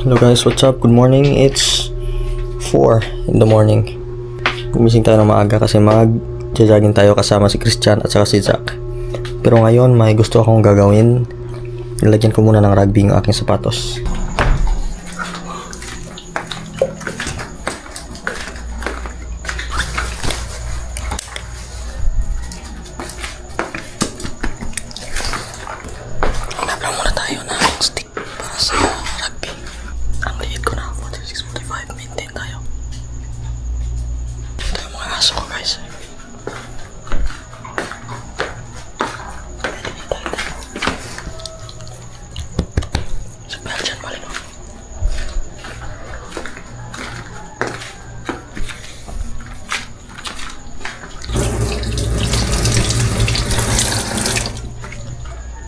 Hello guys, what's up? Good morning. It's 4 in the morning. Gumising tayo ng maaga kasi mag-jogging tayo kasama si Christian at saka si Zach. Pero ngayon may gusto akong gagawin. Nilagyan ko muna ng rugby yung aking sapatos. Hanap muna tayo ng stick para sa rugby. Ang liit ko na, 46-45, maintain tayo. Ito yung mga aso ko guys. Sa Belgian Malino.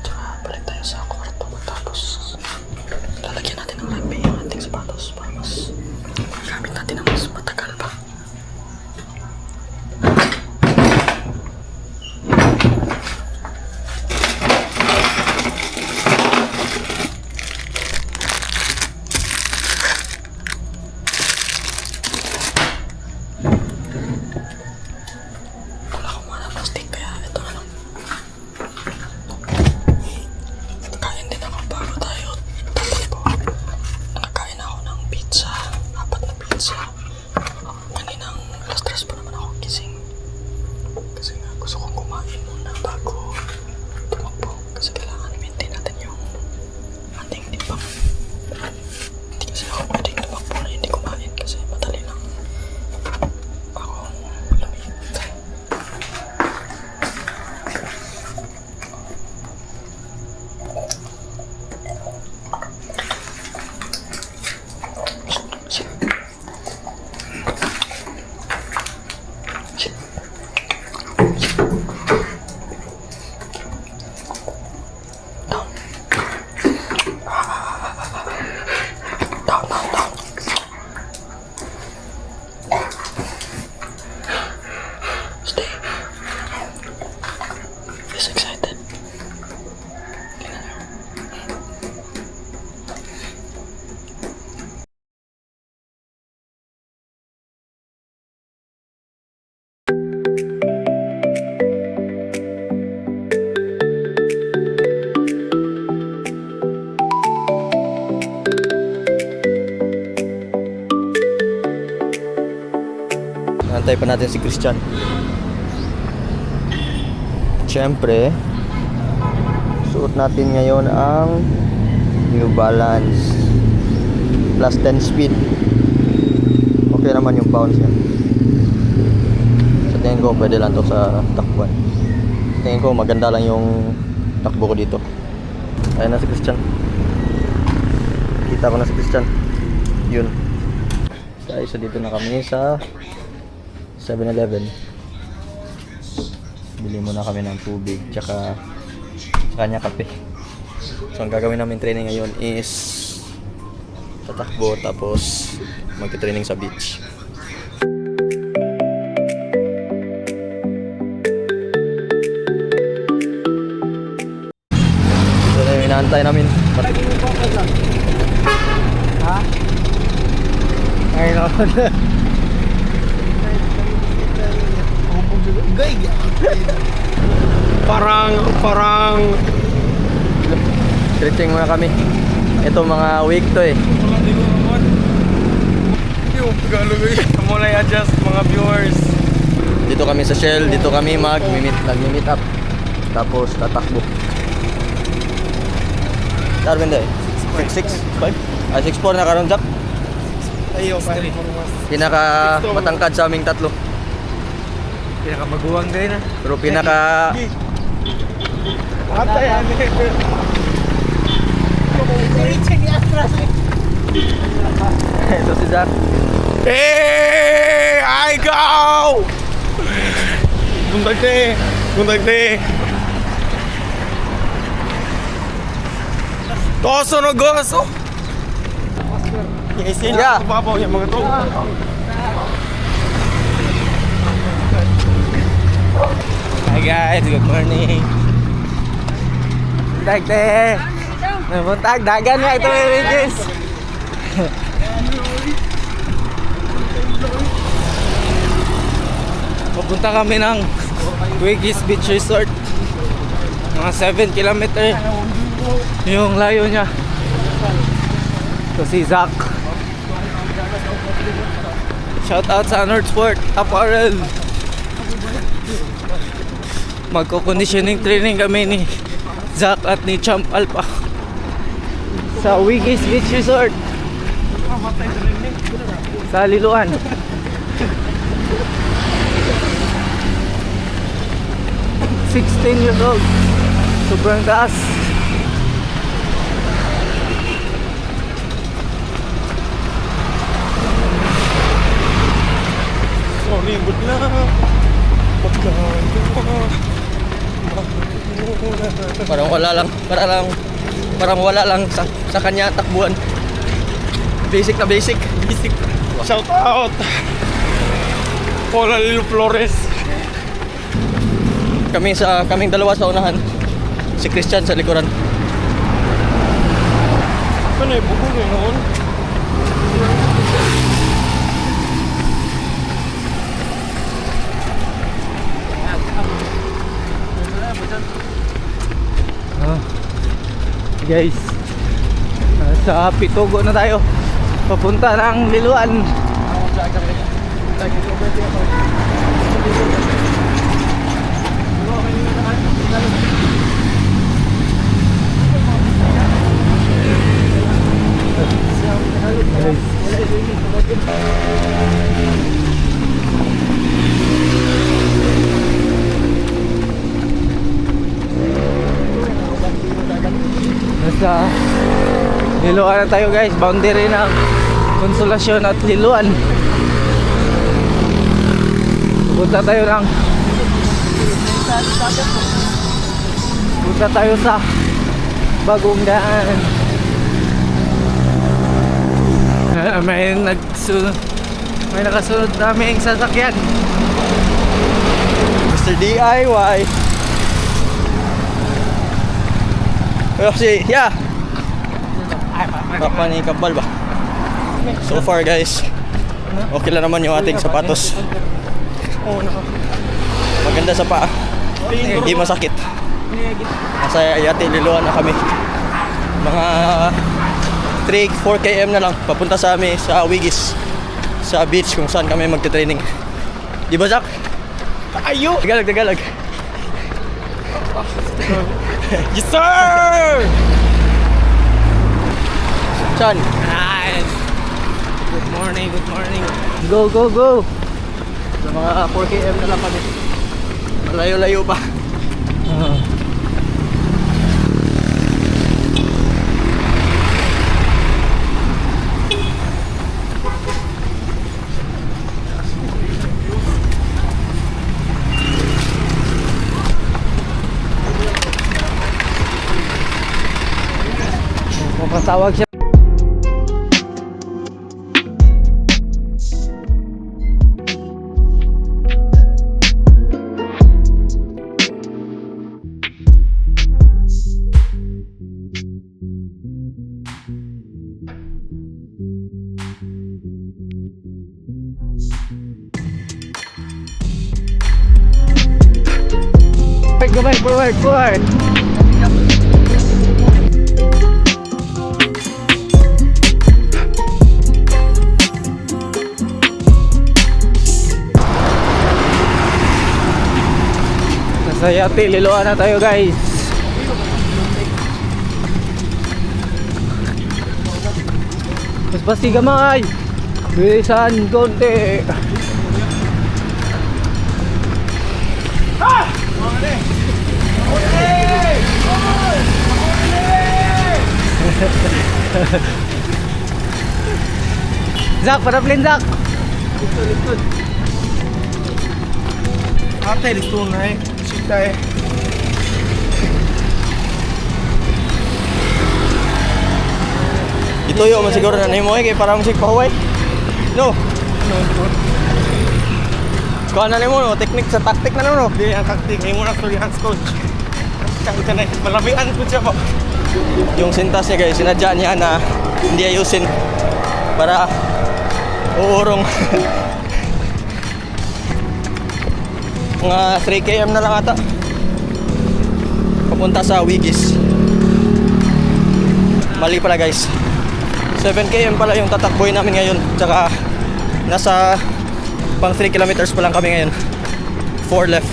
Tsaka balik tayo sa kwarto matapos lalagyan natin ng rugby yung ating sapatos para mas gamit natin ng mas matagal pa. Wala akong mga plastic kaya ito na lang. Kain din ako bago tayo tatakbo. Nakakain ako ng pizza, 4 na pizza. Kaninang alas 3 pa naman ako gising. Kasi nga gusto kong kumain muna bago tumakbo. Kasi kailangan maintain natin yung ating timbang. Hindi kasi ako pwedeng tumakbo na hindi kumain kasi madali lang akong lumit. Down. Stay. He's excited. Antay pa natin si Christian. Siyempre, suot natin ngayon ang New Balance plus 10 speed. Okay naman yung bounce niya. Sa tingin ko pwede lang to sa takbuhan. Tingin ko maganda lang yung takbo ko dito. Ayun na si Christian. Kita ko na si Christian. Yun. Guys, so dito na kami sa 7-Eleven. Bili muna kami ng tubig tsaka sa kanya kape. So ang gagawin namin training ngayon is tatakbo tapos magte-training sa beach. So na yung inaantay namin. Ha? Ay, no. Parang Stretching muna kami. Ito mga week to eh. yung galugay mulai adjust mga viewers. Dito kami sa Shell, dito kami nag-meet up. Tapos tatakbo. Darwin eh. 6'6", 5? 6'4" na karon Jack. Ayo, Pinaka matangkad sa aming tatlo. pinakamaguwang din ah. Pero pinaka Apa yan? ito si Jack. Hey! I go! Bundag te. Toso no goso. Yeah. Papaw yung mga to. Hi guys, good morning. Buntag te. Buntag dagan na ito, Regis. Papunta kami ng Wigis Beach Resort. Mga 7 kilometer yung layo niya. So si Zach. Shout out sa Northport Apparel. Magko-conditioning training kami ni Zach at ni Champ Alpha sa Wigis Beach Resort sa Liloan. Years old. Sobrang taas. Libot na. Parang wala lang sa kanya takbuhan. Basic na basic. Shout out Paula Lilo Flores. Kaming dalawa sa unahan. Si Christian sa likuran. Ano yung bukong yun noon? Guys, sa Pitugo na tayo. Papunta ng Liloan. Nasa Liloan na tayo guys, boundary ng Konsolasyon at Liloan. Punta tayo sa Bagong Daan. May nakasunod naming sasakyan. Mr. DIY. Kasi, yeah. Kapal ba? So far guys, okay lang naman yung ating sapatos. Maganda sa paa. Hindi masakit. Nasa Yate Liloan na kami. Mga 3-4 km na lang papunta sa amin sa Wigis, sa beach kung saan kami magte-training. Di ba, Zach? Ayo! Tagalog. Yes sir! Saan? Nice! Good morning. Go! Sa mga 4 km na lang kami. Malayo-layo pa. Papatawag siya. Go back, forward. Nasa Yate Liloan na tayo guys. Mas pasiga may. Bilisan konti. Zach, paraplin Zach. Likod. Ate, listo na eh. Sita eh. Ito yung masiguro na mo eh, kaya parang musik pahuway. No. Kuha na mo, no? Technique sa tactic na no? Hindi, ang taktik. Ngayon mo na story hands coach. Kaya ka na, malamihan ko siya po. Yung sintas niya guys, sinadya niya na hindi ayusin. para uurong. Mga 3 km na lang ata papunta sa Wigis. Mali pala guys, 7 km pala yung tatakboy namin ngayon. Tsaka nasa pang 3 kilometers pa lang kami ngayon. 4 left.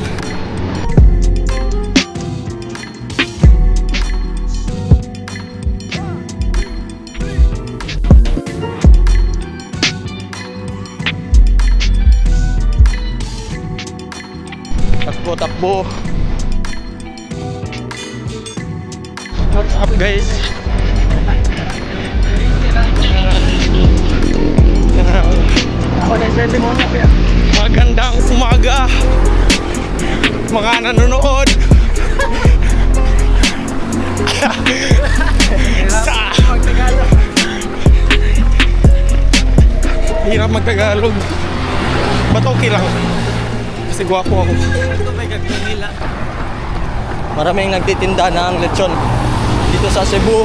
Takbo. What's up guys? Magandang umaga mga nanonood. Hirap magtagalog. Ba't okay lang? Kasi gwapo ako. Maraming nagtitinda ng lechon dito sa Cebu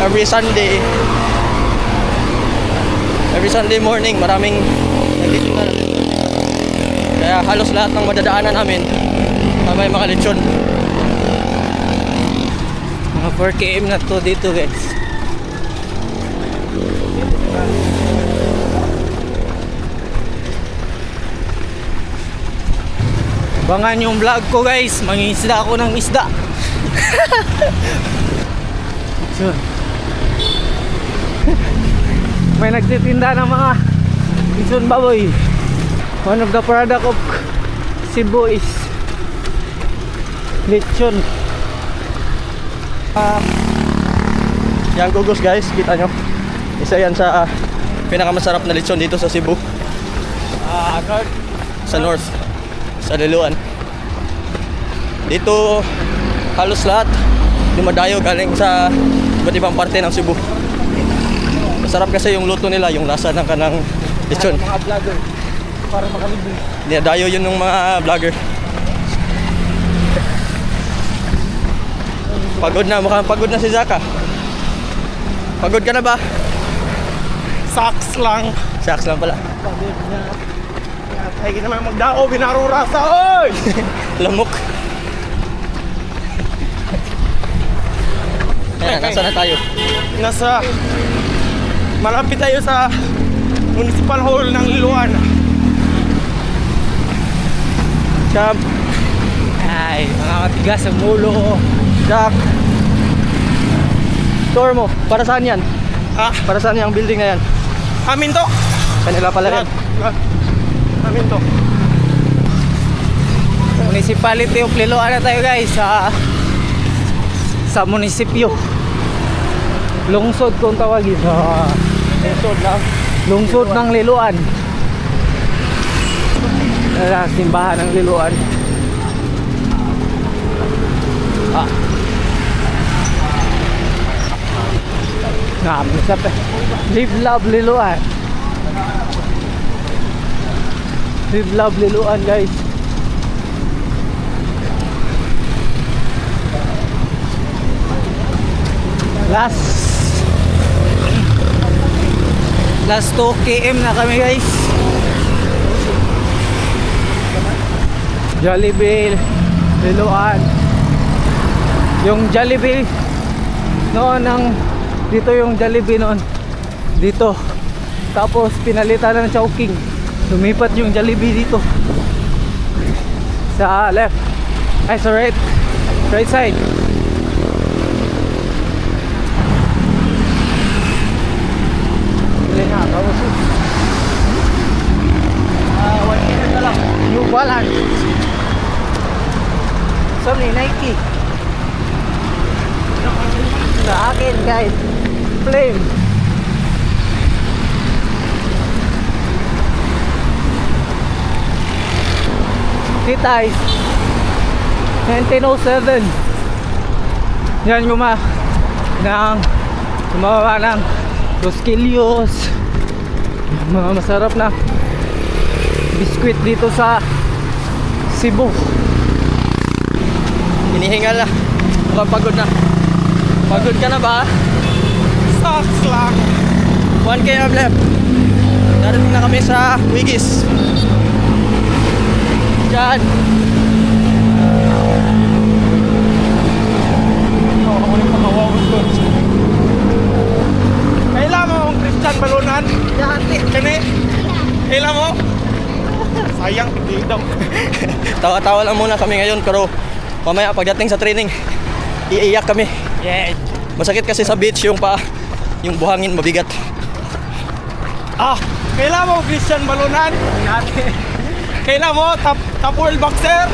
every Sunday morning. Maraming nagtitinda ng lechon, kaya halos lahat ng madadaanan namin may mga lechon. Mga 4 km na to dito guys. Abangan yung vlog ko guys, mangingisda ako ng isda. So, may nagtitinda ng mga lechon baboy. One of the product of Cebu is lechon. Yan gugos guys, kita nyo, isa yan sa pinakamasarap na lechon dito sa Cebu. Sa north, sa Liloan. Dito halos lahat dumadayo galing sa iba't ibang parte ng Cebu. Masarap kasi yung luto nila, yung lasa ng kanang lechon. Mga vlogger para makalibre. Dinadayo yun ng mga vlogger. Pagod na, mukhang pagod na si Zaka. Pagod ka na ba? Saks lang. Saks lang pala. Pagod na. Ay, naman magdao, binarurasa, oy! Lamok. Ayan, nasa na tayo? Malapit tayo sa Municipal Hall ng Liloan. Champ, Ay, mga matigas sa mulo. Jack. Tour mo, para saan yan? Ha? Para saan yung building na yan? Amin to. Kanila pala yan. Amin to. Municipality of Liloan na tayo guys, sa munisipyo. Lungsod kung tawagin. Lungsod lang. Lungsod ng Liloan. Simbahan ng Liloan. Sa Live Love Liloan. Live Love Liloan guys. Last 2 km na kami guys. Jollibee Liloan. Yung Jollibee noon dito yung Jollibee noon. Dito. Tapos pinalitan ng Chowking. Lumipat yung Jollibee dito. Sa left. Ay sa right. Right side. New Balance. Sorry, Nike. Sa akin guys, Flame. Titay 1907. Yan gumawa ng Rosquillos, mga masarap na biskwit dito sa Cebu. Hinihingal na. Mukhang pagod na. Pagod ka na ba? Saks lang. 1 1 km left. Darating na kami sa Wigis. Diyan. Ako rin pamawawag doon. Kailan mo ang Christian balunan? Kani? Kailan mo? Sayang, hindi daw. Tawa-tawa lang muna kami ngayon, pero mamaya pagdating sa training, iiyak kami. Yeah. Masakit kasi sa beach yung yung buhangin mabigat. Kailan mo Christian balunan? Kailan mo top world boxer?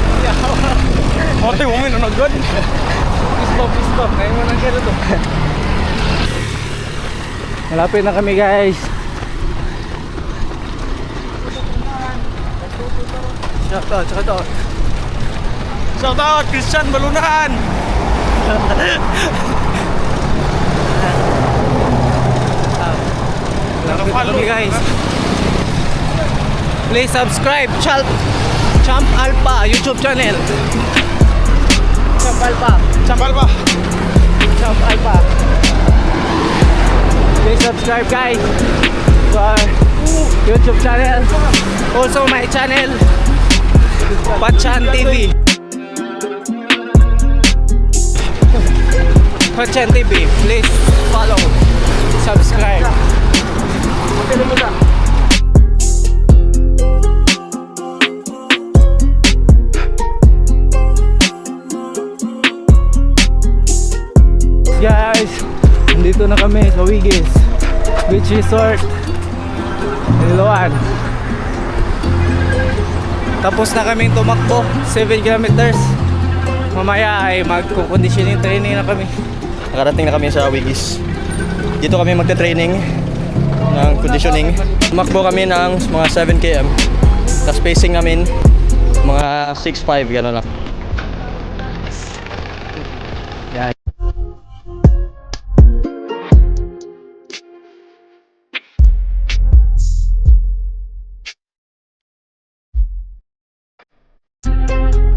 Ote, women ano good? Stop. Ngayon mo nang gano'n to. Malapit na kami guys. Shout out. Shout out Christian balunan. Malapit na kami guys. Please subscribe Champ Alpha YouTube channel. Champ Alpha. Please subscribe guys to our YouTube channel. Also my channel, Pachan TV. Pachan TV. Please follow, subscribe. Guys, nandito na kami sa Wigis Beach Resort Iloan. Tapos na kaming tumakbo 7 kilometers. Mamaya ay magko-conditioning training na kami. Nakarating na kami sa Wigis. Dito kami magte-training ng conditioning. Tumakbo kami ng mga 7 km. Tapos pacing namin mga 6.5 gano'n lang.